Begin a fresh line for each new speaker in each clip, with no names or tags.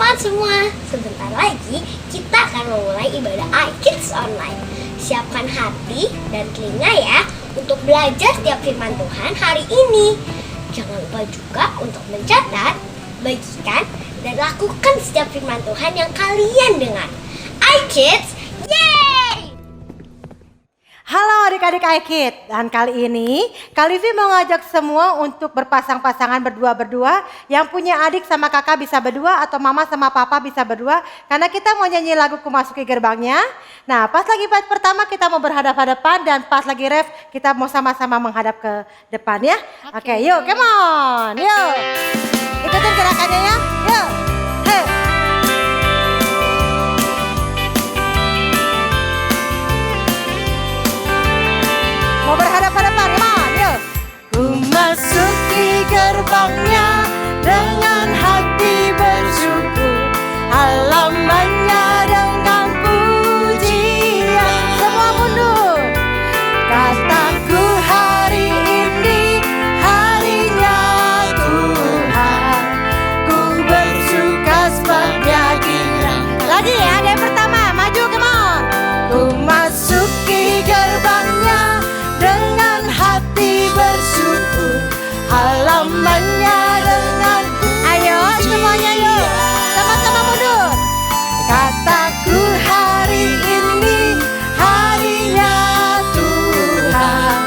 teman-teman semua, sebentar lagi kita akan memulai ibadah iKids online. Siapkan hati dan telinga ya untuk belajar setiap firman Tuhan hari ini. Jangan lupa juga untuk mencatat, bagikan, dan lakukan setiap firman Tuhan yang kalian dengar. iKids, yeay!
Halo adik-adik iKids, dan kali ini Kak Livi mau ngajak semua untuk berpasang-pasangan berdua-berdua. Yang punya adik sama kakak bisa berdua, atau mama sama papa bisa berdua. Karena kita mau nyanyi lagu Ku Masuki Gerbangnya. Nah, pas lagi part pertama kita mau berhadap-hadapan, dan pas lagi ref kita mau sama-sama menghadap ke depan ya. Oke, yuk, come on, yuk. Ikutin gerakannya ya, yuk. Hey. Mau berhadapan-hadapan, come on, yuk. Ku masuki gerbangnya dengan hati bersyukur, halamannya dengan pujian. Semua mundur. Kataku hari ini harinya Tuhan, ku bersuka sebabnya girang. Lagi ya, ada yang pertama, maju, come on. Ku masuki gerbangnya dengan hati bersyukur, halamannya dengan pujian. Ayo semuanya yuk, sama-sama mundur. Kataku hari ini harinya Tuhan,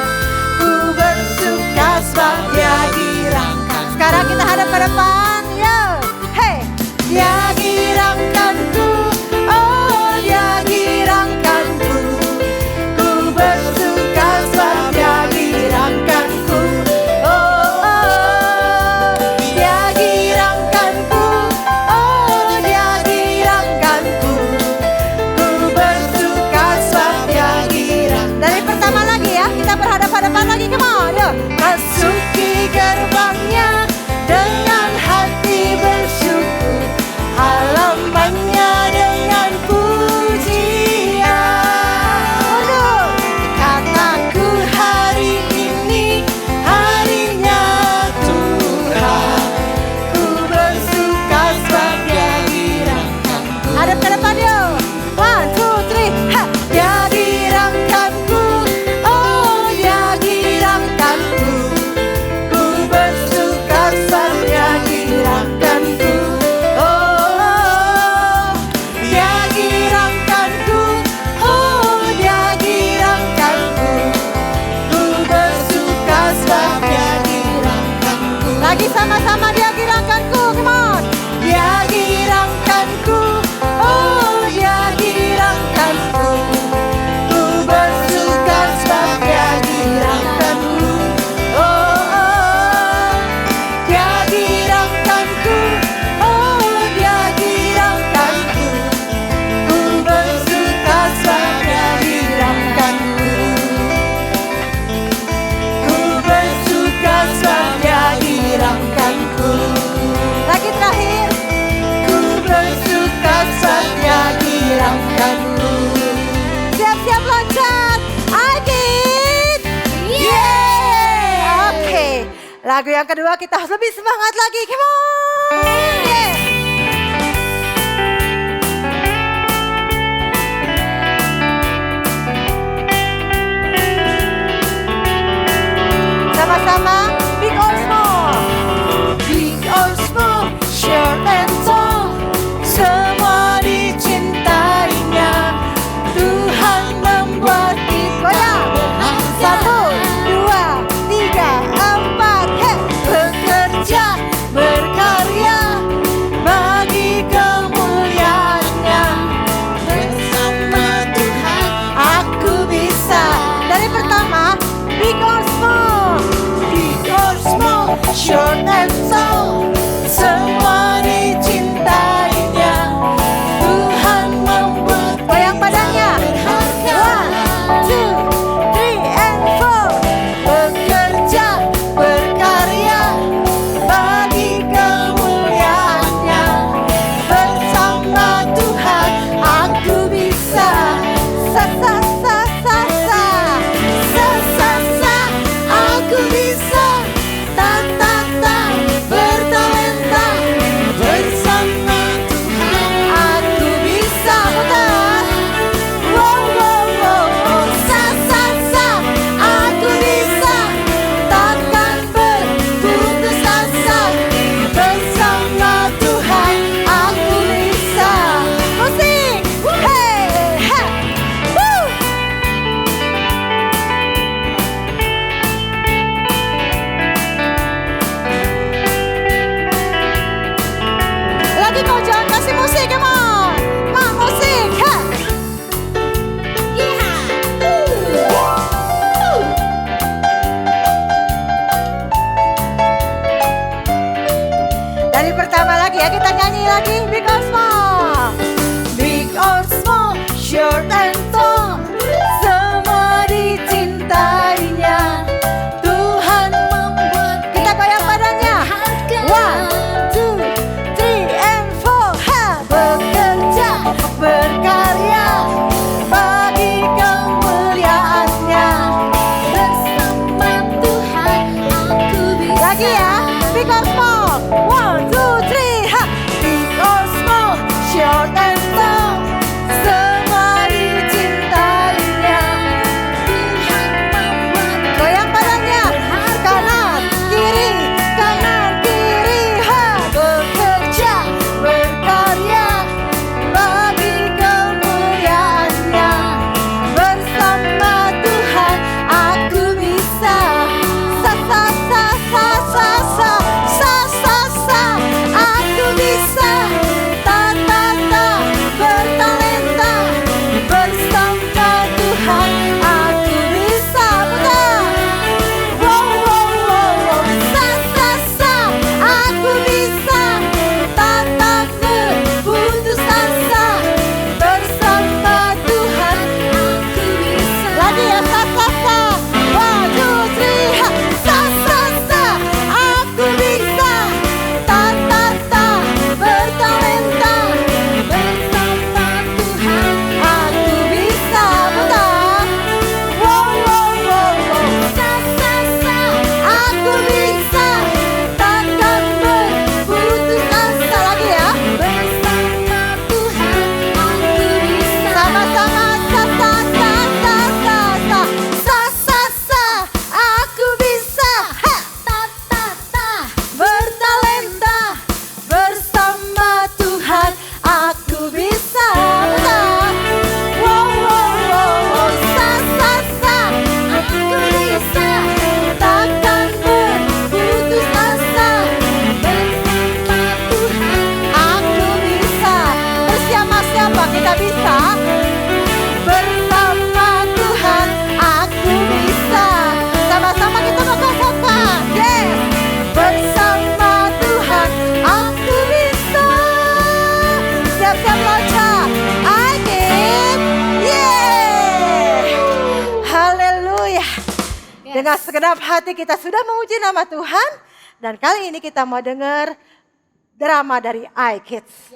ku bersuka sebab Dia girangkan. Sekarang kita hadap ke depan, yuk. Hey, Dia girangkanku, oh Dia girangkanku, ku bersuka sebab Dia girangkanku. Oh, oh, Dia girangkanku, oh Dia girangkanku, ku bersuka sebab Dia girang. Dari pertama lagi ya, kita berhadap-hadapan lagi, come on, yuk. Masuki gerbangnya dengan hati bersyukur, halamannya dengan pujian. Mundur. Kataku hari ini harinya Tuhan, ku bersuka sebab Dia girangkanku. Hadap ke depan yuk. 1, 2, 3, ha. Dia girangkanku, oh Dia girangkanku, ku bersuka sebab Dia girangkanku. Oh, Dia girangkanku, oh Dia girangkanku, ku bersuka sebab Dia girangkanku. Lagi sama-sama, Dia girangkanku, come on. Dia girangkanku, oh Dia girangkanku, ku bersuka sebab Dia girangkanku. Oh, oh, Dia girangkanku, oh Dia girangkanku, ku bersuka sebab Dia girangkanku, ku bersuka sebab Dia girangkanku. Lagi terakhir, ku bersuka sebab Dia girangkanku. Siap-siap loncat, iKids, yeay. Oke, lagu yang kedua kita harus lebih semangat lagi, come on, yeah. Sama-sama, big or small, big or small, short and tall, semua dicintainya. Tuhan membuat kita goyang. 1, 2, 3, 4, hey. Bekerja, berkarya, lagi ya, kita nyanyi lagi. Big or small, big or small, short and tall, semua dicintainya. Tuhan membuat kita goyang badannya. One, two, three, and four. Ha! Bekerja, berkarya bagi kemuliaannya. Bersama Tuhan aku bisa. Lagi ya, big or small. One, two, three, ha! Big or small, short and tall, semua dicintainya. Tuhan membuat goyang badannya. Kanan, kiri, ha! Bekerja, berkarya bagi kemuliaannya. Bersama Tuhan aku bisa. Sa sa sa sa sa sa sa sa sa, aku bisa. Ta ta ta, bertalenta. Bersama Tuhan aku bisa. Putar. Wow wow wow wow. Sa sa sa, aku bisa. Tak berputus asa. Bersama Tuhan aku bisa. Lagi ya, sa sa sa. One, two, three, ha. Sa sa sa, aku bisa. Ta ta ta, bertalenta. Bersama Tuhan aku bisa. Putar. Wow wow wow wow. Sa sa sa, aku bisa. Takkan berputus asa. Lagi ya. Bersama Tuhan aku bisa. Sama-sama. Sa sa sa sa sa sa. Sa sa sa, aku bisa. Ha! Ta ta ta, bertalenta. Bersama Tuhan aku bisa. Putar. Wow wow wow wow. Sa sa sa, aku bisa. Takkan berputus asa. Bersama Tuhan aku bisa. Bersama siapa kita bisa? Bersama Tuhan aku bisa. Sama-sama kita katakan. Yes. Bersama Tuhan aku bisa. Siap-siap loncat. I can. Yeah. Haleluya. Dengan segenap hati kita sudah memuji nama Tuhan. Dan kali ini kita mau dengar drama dari iKids.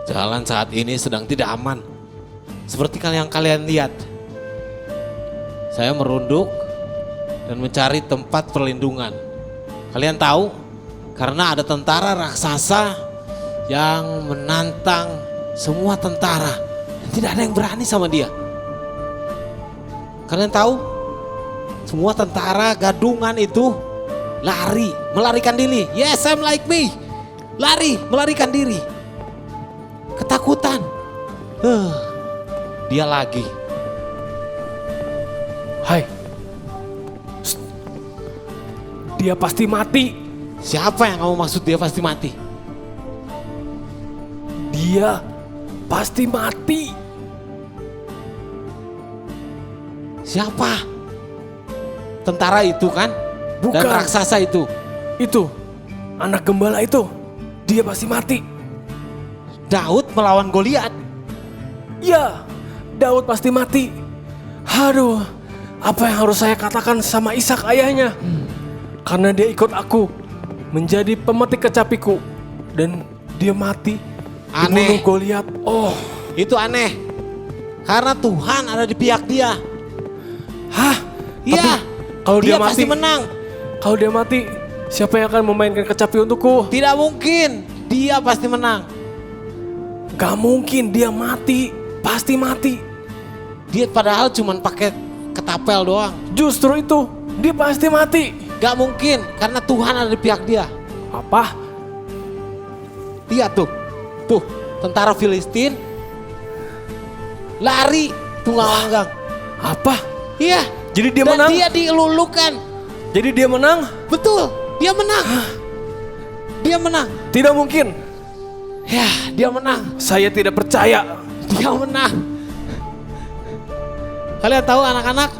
Jalan saat ini sedang tidak aman. Seperti yang kalian lihat. Saya merunduk dan mencari tempat perlindungan. Kalian tahu? Karena ada tentara raksasa yang menantang semua tentara. Dan tidak ada yang berani sama dia. Kalian tahu? Semua tentara gadungan itu lari, melarikan diri. Yes, I'm like me. Lari, melarikan diri. Ketakutan. Dia lagi.
Hai. Shh. Dia pasti mati.
Siapa yang kamu maksud dia pasti mati?
Dia pasti mati.
Siapa? Tentara itu kan?
Bukan.
Dan raksasa itu.
Itu anak gembala itu. Dia pasti mati.
Daud melawan Goliat.
Ya, Daud pasti mati. Aduh, apa yang harus saya katakan sama Ishak ayahnya? Karena dia ikut aku menjadi pemetik kecapiku. Dan dia mati
Aneh.
dibunuh Goliat. Oh,
Itu aneh. Karena Tuhan ada di pihak dia.
hah?
Iya.
Kalau dia
pasti
mati,
menang.
kalau dia mati, siapa yang akan memainkan kecapi untukku?
Tidak mungkin. Dia pasti menang.
Gak mungkin dia mati, pasti mati.
Dia padahal cuma pakai ketapel doang.
Justru itu, dia pasti mati.
Gak mungkin. Karena Tuhan ada di pihak dia.
Apa?
Lihat tuh. Tuh. Tentara Filistin. Lari. Tunggang langgang.
Apa?
Iya.
Jadi dia
Dan
menang?
dia dilulukan.
Jadi dia menang?
Betul. Dia menang. Dia menang.
Tidak mungkin.
Ya, dia menang.
Saya tidak percaya.
Dia menang. Kalian tahu anak-anak?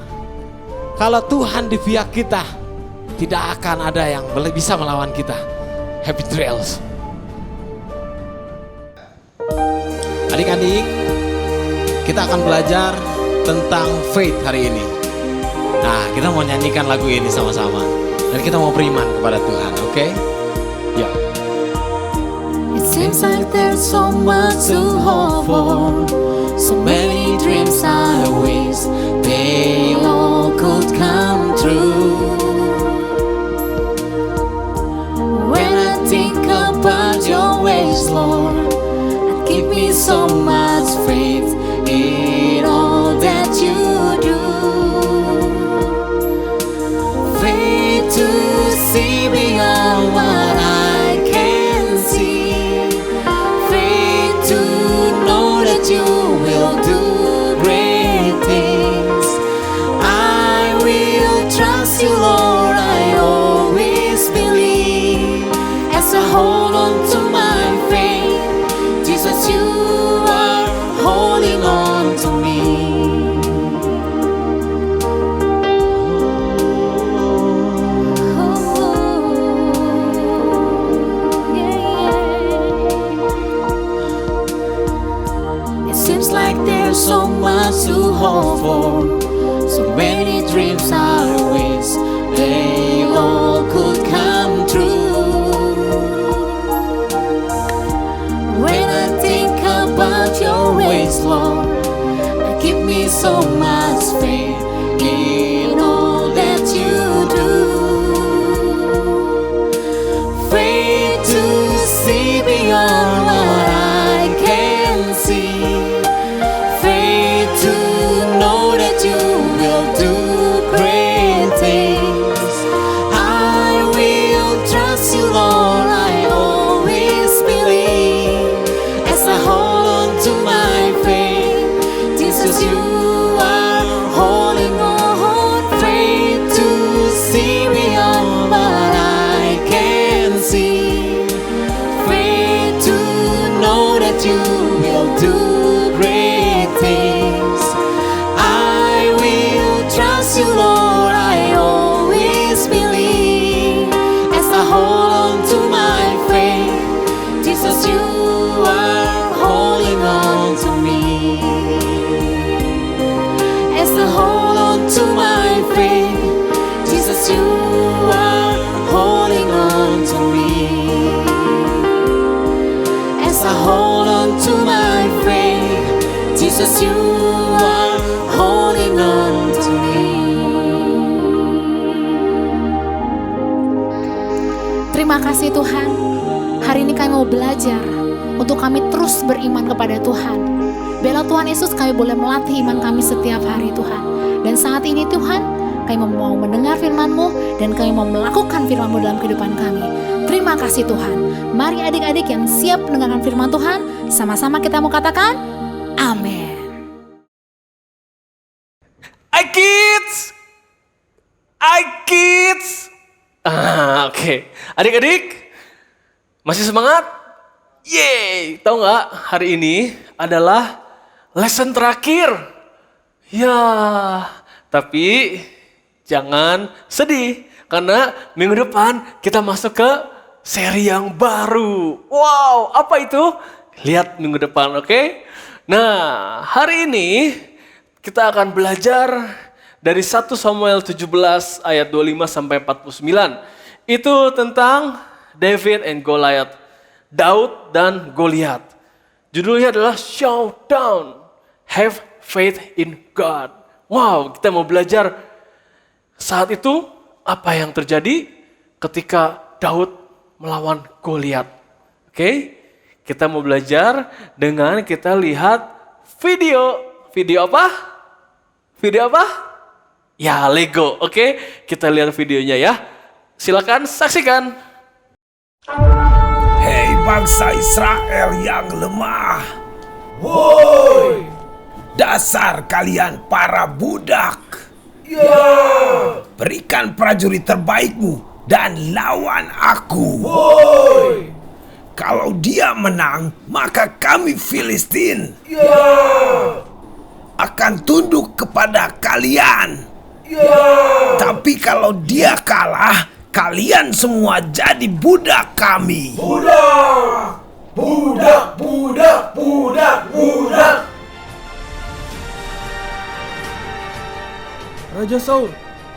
Kalau Tuhan di pihak kita, tidak akan ada yang bisa melawan kita. Happy trails. Adik-adik, kita akan belajar tentang faith hari ini. Nah, kita mau nyanyikan lagu ini sama-sama. Dan kita mau beriman kepada Tuhan, oke? Ya.
It seems like there's so much to hope for, so many dreams I wish they all could come true. When I think about your ways, Lord, give me so much faith in all that you do. Faith to see beyond what I can see. Faith to know that you will do great things. I will trust you, Lord, I always believe. As I hold on to my faith, Jesus, you are holding on to me. It seems like there's so much to hope for, so many dreams I wish they all could come true. When I think about your ways, Lord, give me so much faith in all that you do. Faith to see beyond what I can see. Faith to know that you will do great things. I will trust you, Lord, I always believe. As I hold on to my faith, Jesus, you are holding on. Faith to see beyond what I can see. Faith to know that you will do great things. I will trust you, Lord, I always believe. As I hold on to my faith, Jesus, you are holding on to me. As I hold on to my faith, Jesus, you are holding on to me. As I hold on to my faith, Jesus, you are holding on to me. Terima kasih Tuhan. Hari ini kami mau belajar untuk kami terus beriman kepada Tuhan. Bela Tuhan Yesus, kami boleh melatih iman kami setiap hari Tuhan. Dan saat ini Tuhan, kami mau mendengar firman-Mu dan kami mau melakukan firman-Mu dalam kehidupan kami. Terima kasih Tuhan. Mari adik-adik yang siap mendengarkan firman Tuhan, sama-sama kita mau katakan, amin.
Hai kids! Hai kids! Oke. Adik-adik, masih semangat? Yeay! Tahu nggak, hari ini adalah lesson terakhir. Ya, tapi jangan sedih. Karena minggu depan kita masuk ke seri yang baru. Wow, apa itu? Lihat minggu depan, oke? Nah, hari ini kita akan belajar dari 1 Samuel 17 ayat 25 sampai 49. Itu tentang David and Goliath. Daud dan Goliat. Judulnya adalah Showdown. Have faith in God. Wow, kita mau belajar saat itu apa yang terjadi ketika Daud melawan Goliat. Oke? Kita mau belajar dengan kita lihat video. Video apa? Video apa? Ya, Lego. Oke? Kita lihat videonya ya. Silakan saksikan.
Hei bangsa Israel yang lemah. Woi! Dasar kalian para budak. Berikan prajurit terbaikmu dan lawan aku. Woi! Kalau dia menang, maka kami Filistin akan tunduk kepada kalian. Tapi kalau dia kalah, kalian semua jadi budak kami.
Raja Saul,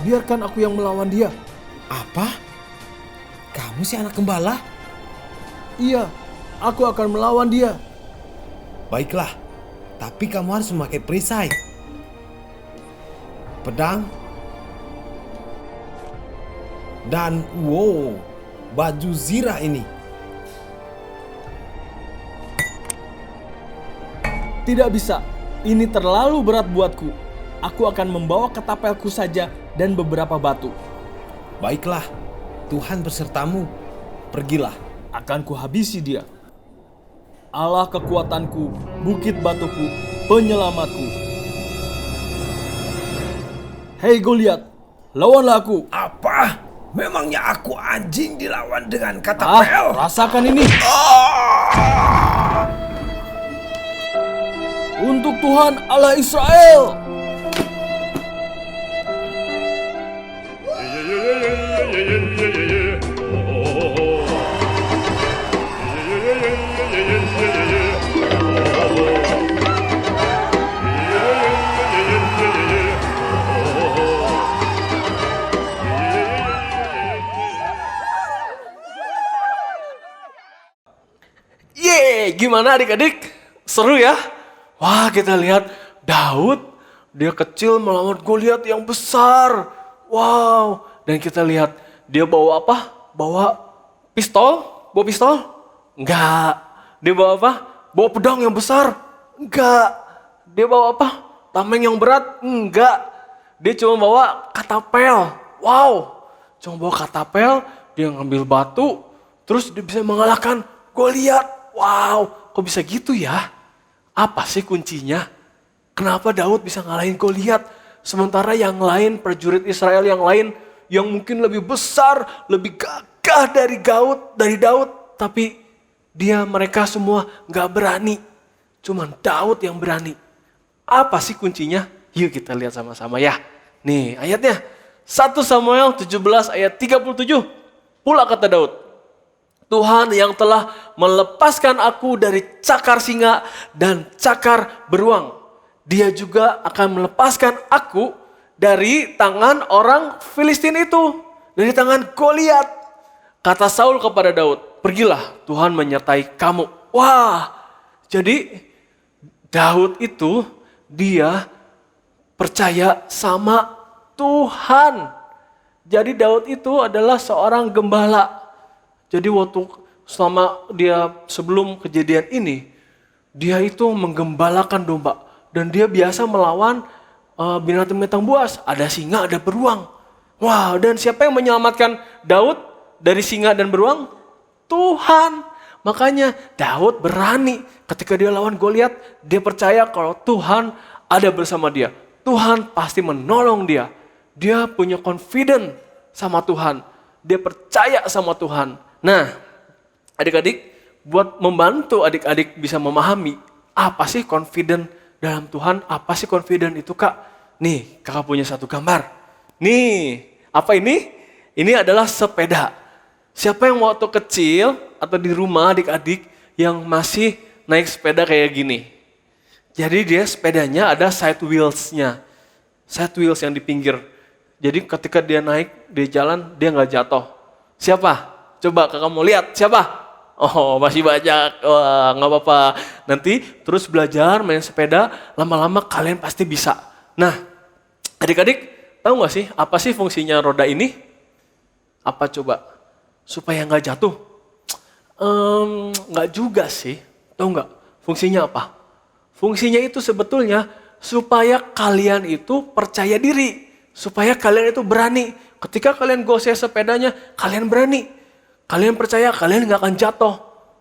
biarkan aku yang melawan dia.
Apa? Kamu si anak gembala?
Iya, aku akan melawan dia.
Baiklah, tapi kamu harus memakai perisai, pedang, dan baju zirah ini.
Tidak bisa, ini terlalu berat buatku. Aku akan membawa ketapelku saja dan beberapa batu.
Baiklah, Tuhan besertamu. Pergilah.
Akan kuhabisi dia. Allah kekuatanku, bukit batuku, penyelamatku. Hei Goliat, lawanlah aku.
Apa? Memangnya aku anjing dilawan dengan katapel?
Rasakan ini. Untuk Tuhan Allah Israel. Gimana adik-adik? Seru ya? Wah, kita lihat Daud, dia kecil melawan Goliat yang besar. Wow, dan kita lihat dia bawa apa? Bawa pistol? Bawa pistol? Enggak. Dia bawa apa? Bawa pedang yang besar? Enggak. Dia bawa apa? Tameng yang berat? Enggak. Dia cuma bawa katapel. Wow, cuma bawa katapel, dia ngambil batu, terus dia bisa mengalahkan Goliat. Wow, kok bisa gitu ya? Apa sih kuncinya? Kenapa Daud bisa ngalahin Goliat? Sementara yang lain, prajurit Israel yang lain, yang mungkin lebih besar, lebih gagah dari Daud, tapi mereka semua gak berani. Cuman Daud yang berani. Apa sih kuncinya? Yuk kita lihat sama-sama ya. Nih ayatnya, 1 Samuel 17 ayat 37. Pula kata Daud, Tuhan yang telah melepaskan aku dari cakar singa dan cakar beruang. Dia juga akan melepaskan aku dari tangan orang Filistin itu. Dari tangan Goliat. Kata Saul kepada Daud, pergilah, Tuhan menyertai kamu. Wah, jadi Daud itu dia percaya sama Tuhan. Jadi Daud itu adalah seorang gembala. Jadi waktu selama dia sebelum kejadian ini, dia itu menggembalakan domba. Dan dia biasa melawan binatang-binatang buas. Ada singa, ada beruang. Wah, dan siapa yang menyelamatkan Daud dari singa dan beruang? Tuhan. Makanya Daud berani ketika dia lawan Goliat. Dia percaya kalau Tuhan ada bersama dia. Tuhan pasti menolong dia. Dia punya confident sama Tuhan. Dia percaya sama Tuhan. Nah, adik-adik, buat membantu adik-adik bisa memahami apa sih confident dalam Tuhan, apa sih confident itu Kak? Nih, kakak punya satu gambar. Nih, apa ini? Ini adalah sepeda. Siapa yang waktu kecil atau di rumah adik-adik yang masih naik sepeda kayak gini? Jadi dia sepedanya ada side wheels-nya. Side wheels yang di pinggir. Jadi ketika dia naik, dia jalan, dia nggak jatuh. Siapa? Coba kakak mau lihat siapa? Oh masih banyak, wah nggak apa-apa. Nanti terus belajar main sepeda, lama-lama kalian pasti bisa. Nah adik-adik tahu nggak sih apa sih fungsinya roda ini? Apa coba? Supaya nggak jatuh? Nggak juga sih, tahu nggak? Fungsinya apa? Fungsinya itu sebetulnya supaya kalian itu percaya diri. Supaya kalian itu berani. Ketika kalian goseh sepedanya, kalian berani. Kalian percaya kalian gak akan jatuh.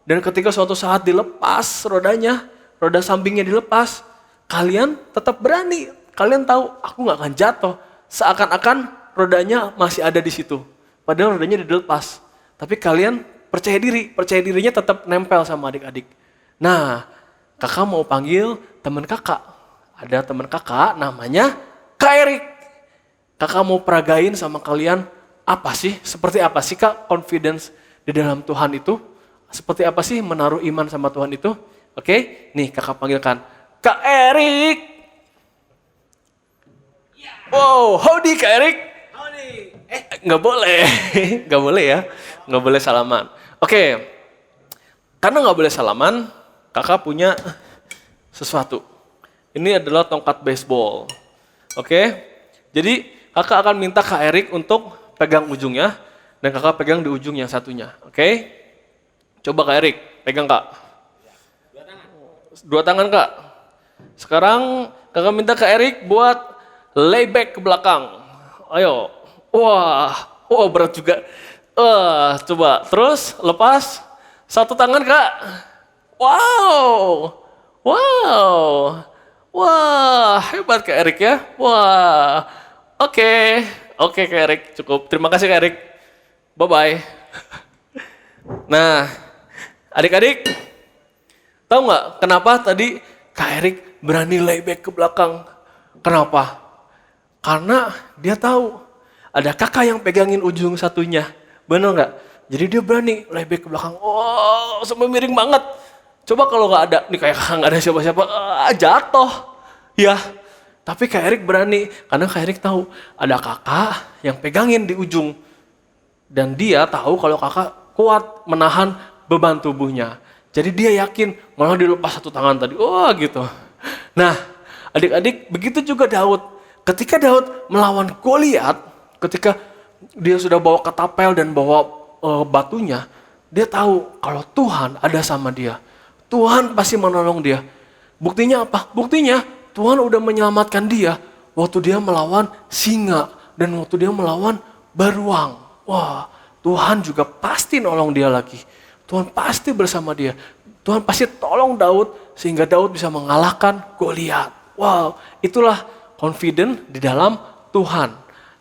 Dan ketika suatu saat dilepas rodanya, roda sampingnya dilepas, kalian tetap berani. Kalian tahu aku gak akan jatuh. Seakan-akan rodanya masih ada di situ. Padahal rodanya dilepas. Tapi kalian percaya diri. Percaya dirinya tetap nempel sama adik-adik. Nah, kakak mau panggil teman kakak. Ada teman kakak namanya Kak Erik. Kakak mau peragain sama kalian apa sih? Seperti apa sih Kak confidence di dalam Tuhan itu? Seperti apa sih menaruh iman sama Tuhan itu? Oke, nih kakak panggilkan. Kak Erik. Wow, howdy Kak Erik. Howdy. Nggak boleh. Nggak boleh ya. Nggak boleh salaman. Oke, karena nggak boleh salaman, kakak punya sesuatu. Ini adalah tongkat baseball. Oke, jadi kakak akan minta Kak Erik untuk pegang ujungnya, dan kakak pegang di ujung yang satunya. Oke, coba Kak Erik, pegang Kak. Dua tangan Kak. Sekarang kakak minta Kak Erik buat layback ke belakang. Ayo, wah berat juga. Coba, terus lepas. Satu tangan Kak. Wah, hebat Kak Erik ya. Wah, oke Kak Erik, cukup. Terima kasih Kak Erik. Bye-bye. Nah, adik-adik, tahu nggak kenapa tadi Kak Erik berani layback ke belakang? Kenapa? Karena dia tahu ada kakak yang pegangin ujung satunya. Bener nggak? Jadi dia berani layback ke belakang. Oh, sampai miring banget. Coba kalau nggak ada, nih kayak nggak ada siapa-siapa, jatuh. Ya, tapi Kak Erik berani karena Kak Erik tahu ada kakak yang pegangin di ujung. Dan dia tahu kalau kakak kuat menahan beban tubuhnya. Jadi dia yakin malah dilepas satu tangan tadi. Oh gitu. Nah, adik-adik begitu juga Daud. Ketika Daud melawan Goliat, ketika dia sudah bawa ketapel dan bawa batunya, dia tahu kalau Tuhan ada sama dia. Tuhan pasti menolong dia. Buktinya apa? Buktinya Tuhan udah menyelamatkan dia waktu dia melawan singa dan waktu dia melawan beruang. Wah, Tuhan juga pasti nolong dia lagi. Tuhan pasti bersama dia. Tuhan pasti tolong Daud sehingga Daud bisa mengalahkan Goliat. Wow, itulah confident di dalam Tuhan.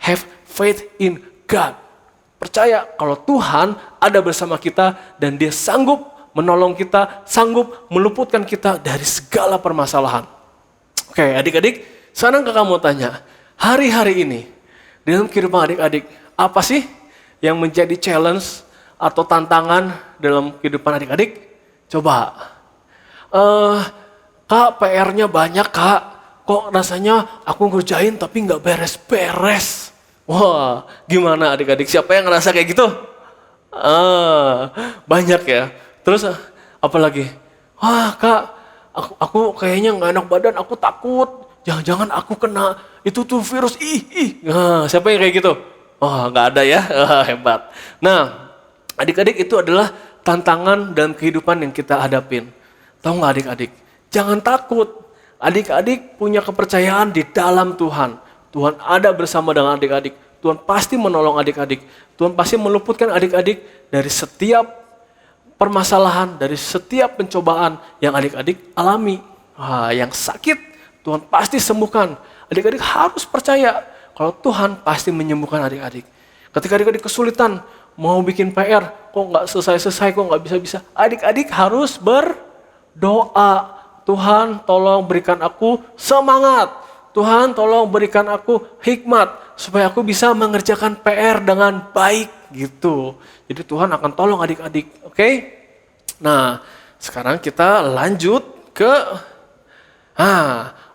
Have faith in God. Percaya kalau Tuhan ada bersama kita dan dia sanggup menolong kita, sanggup meluputkan kita dari segala permasalahan. Oke, adik-adik, sekarang kakak mau tanya, hari-hari ini, dalam kehidupan adik-adik, apa sih yang menjadi challenge atau tantangan dalam kehidupan adik-adik? Coba, Kak, PR-nya banyak Kak, kok rasanya aku ngerjain tapi nggak beres-beres. Wah, gimana adik-adik, siapa yang ngerasa kayak gitu? Banyak ya. Terus apalagi? Wah Kak, aku kayaknya nggak enak badan, aku takut. Jangan-jangan aku kena itu tuh virus. Nah, siapa yang kayak gitu? Oh nggak ada ya, hebat. Nah adik-adik itu adalah tantangan dalam kehidupan yang kita hadapin. Tahu nggak adik-adik? Jangan takut. Adik-adik punya kepercayaan di dalam Tuhan. Tuhan ada bersama dengan adik-adik. Tuhan pasti menolong adik-adik. Tuhan pasti meluputkan adik-adik dari setiap permasalahan, dari setiap pencobaan yang adik-adik alami. Yang sakit, Tuhan pasti sembuhkan. Adik-adik harus percaya kalau Tuhan pasti menyembuhkan adik-adik. Ketika adik-adik kesulitan, mau bikin PR, kok nggak selesai-selesai, kok nggak bisa-bisa. Adik-adik harus berdoa. Tuhan tolong berikan aku semangat. Tuhan tolong berikan aku hikmat. Supaya aku bisa mengerjakan PR dengan baik gitu. Jadi Tuhan akan tolong adik-adik. Oke? Nah, sekarang kita lanjut ke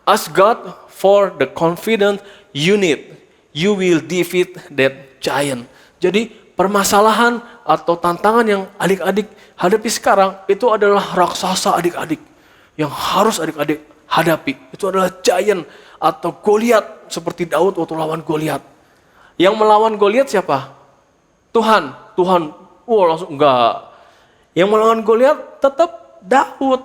ask God for the confidence you need. You will defeat that giant. Jadi permasalahan atau tantangan yang adik-adik hadapi sekarang itu adalah raksasa adik-adik yang harus adik-adik hadapi. Itu adalah giant atau Goliat seperti Daud waktu lawan Goliat. Yang melawan Goliat siapa? Tuhan. Langsung enggak. Yang melawan Goliat tetap Daud.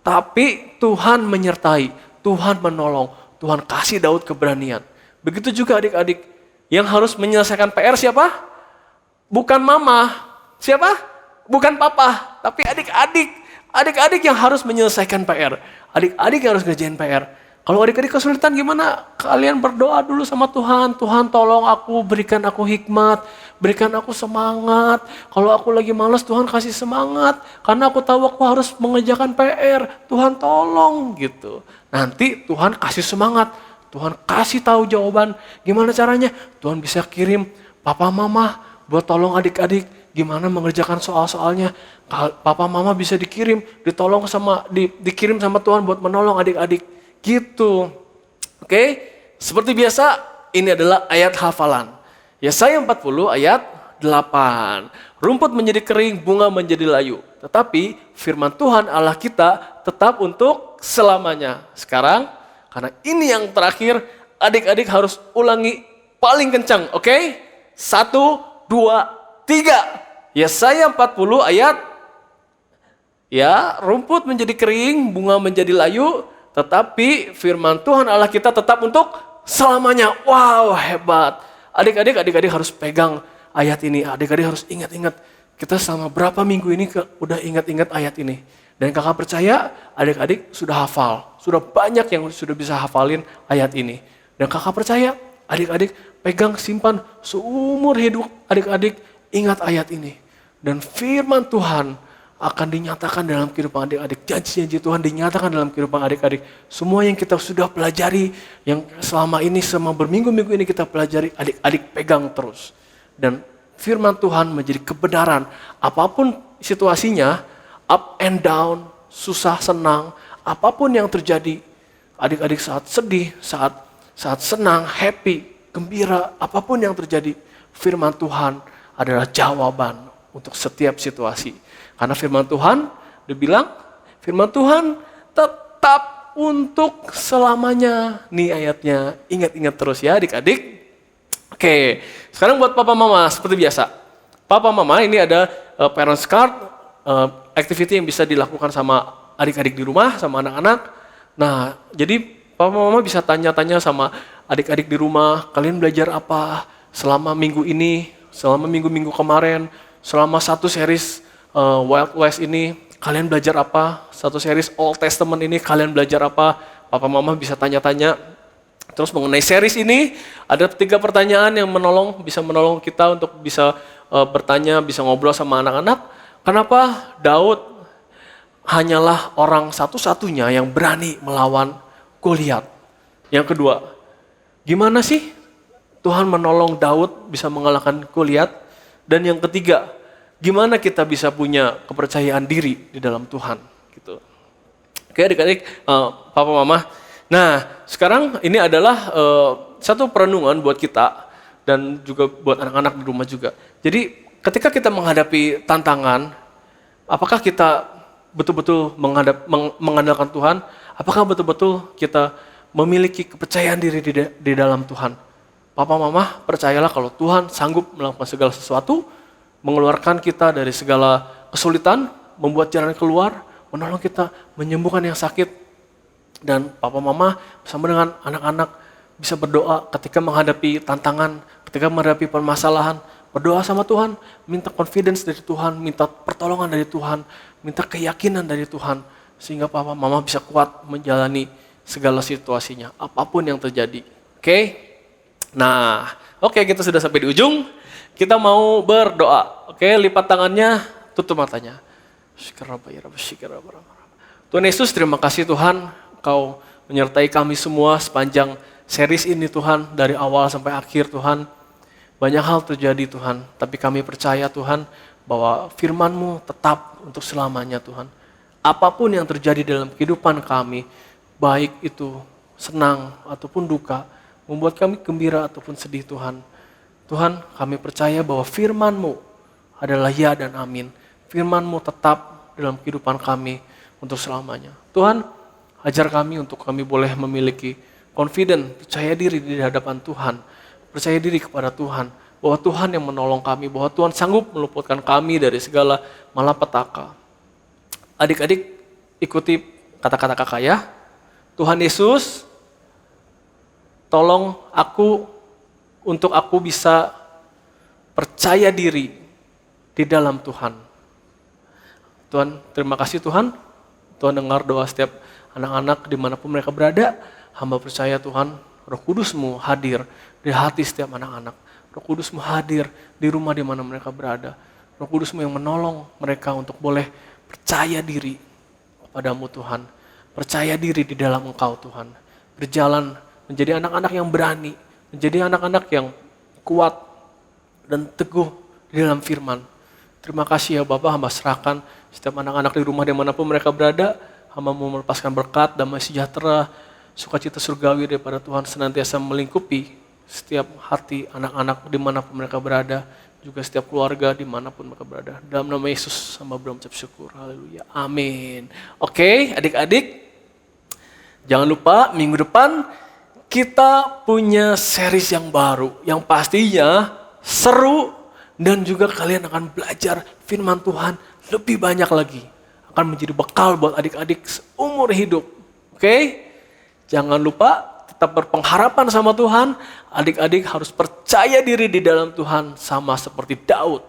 Tapi Tuhan menyertai, Tuhan menolong, Tuhan kasih Daud keberanian. Begitu juga adik-adik yang harus menyelesaikan PR siapa? Bukan mama. Siapa? Bukan papa, tapi adik-adik. Adik-adik yang harus menyelesaikan PR. Adik-adik yang harus ngerjain PR. Kalau adik-adik kesulitan gimana? Kalian berdoa dulu sama Tuhan. Tuhan tolong aku, berikan aku hikmat, berikan aku semangat. Kalau aku lagi malas, Tuhan kasih semangat. Karena aku tahu aku harus mengerjakan PR. Tuhan tolong gitu. Nanti Tuhan kasih semangat. Tuhan kasih tahu jawaban. Gimana caranya? Tuhan bisa kirim papa mama buat tolong adik-adik gimana mengerjakan soal-soalnya. Papa mama bisa dikirim, dikirim sama Tuhan buat menolong adik-adik. Gitu. Oke? Seperti biasa, ini adalah ayat hafalan. Yesaya 40 ayat 8. Rumput menjadi kering, bunga menjadi layu. Tetapi firman Tuhan Allah kita tetap untuk selamanya. Sekarang, karena ini yang terakhir, adik-adik harus ulangi paling kencang. Oke? 1, 2, 3. Yesaya 40 ayat. Ya, rumput menjadi kering, bunga menjadi layu. Tetapi firman Tuhan Allah kita tetap untuk selamanya. Wow, hebat. Adik-adik harus pegang ayat ini. Adik-adik harus ingat-ingat. Kita selama berapa minggu ini udah ingat-ingat ayat ini. Dan kakak percaya adik-adik sudah hafal. Sudah banyak yang sudah bisa hafalin ayat ini. Dan kakak percaya adik-adik pegang simpan seumur hidup adik-adik ingat ayat ini. Dan firman Tuhan akan dinyatakan dalam kehidupan adik-adik. Janji-janji Tuhan dinyatakan dalam kehidupan adik-adik. Semua yang kita sudah pelajari, yang selama berminggu-minggu ini kita pelajari, adik-adik pegang terus. Dan firman Tuhan menjadi kebenaran. Apapun situasinya, up and down, susah, senang, apapun yang terjadi, adik-adik saat sedih, saat senang, happy, gembira, apapun yang terjadi, firman Tuhan adalah jawaban untuk setiap situasi. Karena firman Tuhan, dibilang, firman Tuhan tetap untuk selamanya. Nih ayatnya, ingat-ingat terus ya adik-adik. Oke, sekarang buat papa mama seperti biasa. Papa mama ini ada parents card, activity yang bisa dilakukan sama adik-adik di rumah, sama anak-anak. Nah, jadi papa mama bisa tanya-tanya sama adik-adik di rumah, kalian belajar apa selama minggu ini, selama minggu-minggu kemarin, selama satu series Wild West ini, kalian belajar apa? Satu series Old Testament ini, kalian belajar apa? Papa mama bisa tanya-tanya. Terus mengenai series ini, ada 3 pertanyaan yang bisa menolong kita untuk bisa bertanya, bisa ngobrol sama anak-anak. Kenapa Daud hanyalah orang satu-satunya yang berani melawan Goliat? Yang kedua, gimana sih Tuhan menolong Daud bisa mengalahkan Goliat? Dan yang ketiga, gimana kita bisa punya kepercayaan diri di dalam Tuhan? Gitu. Oke adik-adik, papa mama. Nah sekarang ini adalah satu perenungan buat kita dan juga buat anak-anak di rumah juga. Jadi ketika kita menghadapi tantangan, apakah kita betul-betul mengandalkan Tuhan? Apakah betul-betul kita memiliki kepercayaan diri di dalam Tuhan? Papa mama percayalah kalau Tuhan sanggup melakukan segala sesuatu, mengeluarkan kita dari segala kesulitan, membuat jalan keluar, menolong kita, menyembuhkan yang sakit. Dan papa mama bersama dengan anak-anak bisa berdoa ketika menghadapi tantangan, ketika menghadapi permasalahan, berdoa sama Tuhan, minta confidence dari Tuhan, minta pertolongan dari Tuhan, minta keyakinan dari Tuhan, sehingga papa mama bisa kuat menjalani segala situasinya, apapun yang terjadi. Oke? Nah, oke, kita sudah sampai di ujung. Kita mau berdoa, oke? Lipat tangannya, tutup matanya. Tuhan Yesus, terima kasih Tuhan, Kau menyertai kami semua sepanjang series ini Tuhan, dari awal sampai akhir Tuhan. Banyak hal terjadi Tuhan, tapi kami percaya Tuhan bahwa firman-Mu tetap untuk selamanya Tuhan. Apapun yang terjadi dalam kehidupan kami, baik itu senang ataupun duka, membuat kami gembira ataupun sedih Tuhan. Tuhan, kami percaya bahwa firman-Mu adalah ya dan amin. Firman-Mu tetap dalam kehidupan kami untuk selamanya. Tuhan, ajar kami untuk kami boleh memiliki confident, percaya diri di hadapan Tuhan. Percaya diri kepada Tuhan, bahwa Tuhan yang menolong kami, bahwa Tuhan sanggup meluputkan kami dari segala malapetaka. Adik-adik, ikuti kata-kata kakak ya. Tuhan Yesus, tolong untuk aku bisa percaya diri di dalam Tuhan. Tuhan, terima kasih Tuhan. Tuhan dengar doa setiap anak-anak dimanapun mereka berada. Hamba percaya Tuhan, Roh Kudus-Mu hadir di hati setiap anak-anak. Roh Kudus-Mu hadir di rumah di mana mereka berada. Roh Kudus-Mu yang menolong mereka untuk boleh percaya diri kepadamu Tuhan. Percaya diri di dalam Engkau Tuhan. Berjalan menjadi anak-anak yang berani, menjadi anak-anak yang kuat dan teguh di dalam firman. Terima kasih ya Bapak, hamba serahkan setiap anak-anak di rumah dimanapun mereka berada. Hamba mau melepaskan berkat, damai sejahtera, sukacita surgawi daripada Tuhan senantiasa melingkupi setiap hati anak-anak dimanapun mereka berada, juga setiap keluarga dimanapun mereka berada. Dalam nama Yesus hamba berucap syukur. Haleluya. Amin. Oke, adik-adik, jangan lupa minggu depan kita punya series yang baru, yang pastinya seru dan juga kalian akan belajar firman Tuhan lebih banyak lagi. Akan menjadi bekal buat adik-adik seumur hidup. Oke? Jangan lupa tetap berpengharapan sama Tuhan. Adik-adik harus percaya diri di dalam Tuhan sama seperti Daud.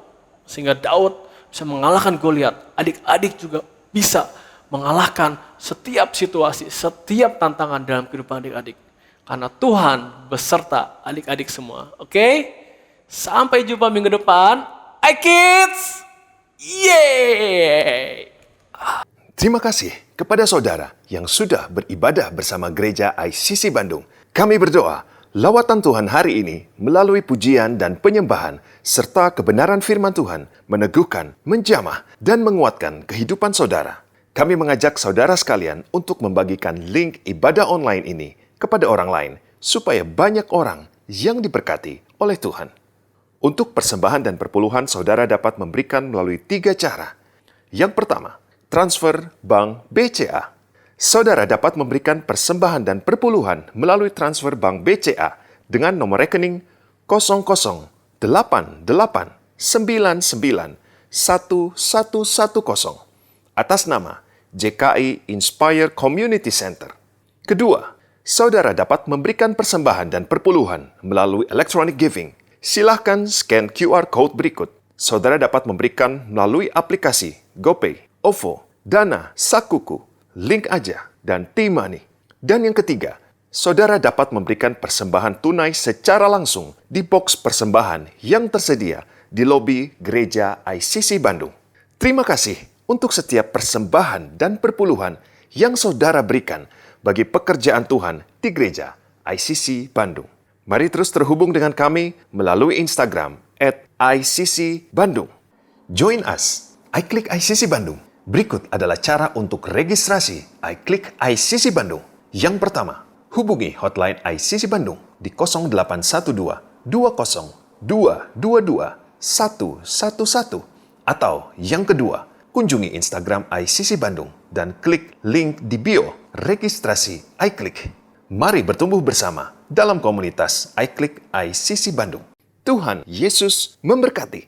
Sehingga Daud bisa mengalahkan Goliat. Adik-adik juga bisa mengalahkan setiap situasi, setiap tantangan dalam kehidupan adik-adik. Karena Tuhan beserta adik-adik semua. Oke? Sampai jumpa minggu depan. iKids! Yeay!
Terima kasih kepada saudara yang sudah beribadah bersama Gereja ICC Bandung. Kami berdoa, lawatan Tuhan hari ini melalui pujian dan penyembahan serta kebenaran firman Tuhan meneguhkan, menjamah, dan menguatkan kehidupan saudara. Kami mengajak saudara sekalian untuk membagikan link ibadah online ini kepada orang lain supaya banyak orang yang diberkati oleh Tuhan. Untuk persembahan dan perpuluhan saudara dapat memberikan melalui 3 cara. Yang pertama, transfer bank BCA. Saudara dapat memberikan persembahan dan perpuluhan melalui transfer bank BCA dengan nomor rekening 0088991110 atas nama JKI Inspire Community Center. Kedua, saudara dapat memberikan persembahan dan perpuluhan melalui electronic giving. Silahkan scan QR code berikut. Saudara dapat memberikan melalui aplikasi GoPay, OVO, Dana, Sakuku, Link Aja, dan T-Money. Dan yang ketiga, saudara dapat memberikan persembahan tunai secara langsung di box persembahan yang tersedia di lobi Gereja ICC Bandung. Terima kasih untuk setiap persembahan dan perpuluhan yang saudara berikan bagi pekerjaan Tuhan di Gereja ICC Bandung. Mari terus terhubung dengan kami melalui Instagram @ICC Bandung. Join us, iKlik ICC Bandung. Berikut adalah cara untuk registrasi iKlik ICC Bandung. Yang pertama, hubungi hotline ICC Bandung di 0812 20 222 111. Atau yang kedua, kunjungi Instagram ICC Bandung dan klik link di bio registrasi iKlik. Mari bertumbuh bersama dalam komunitas iKlik ICC Bandung. Tuhan Yesus memberkati.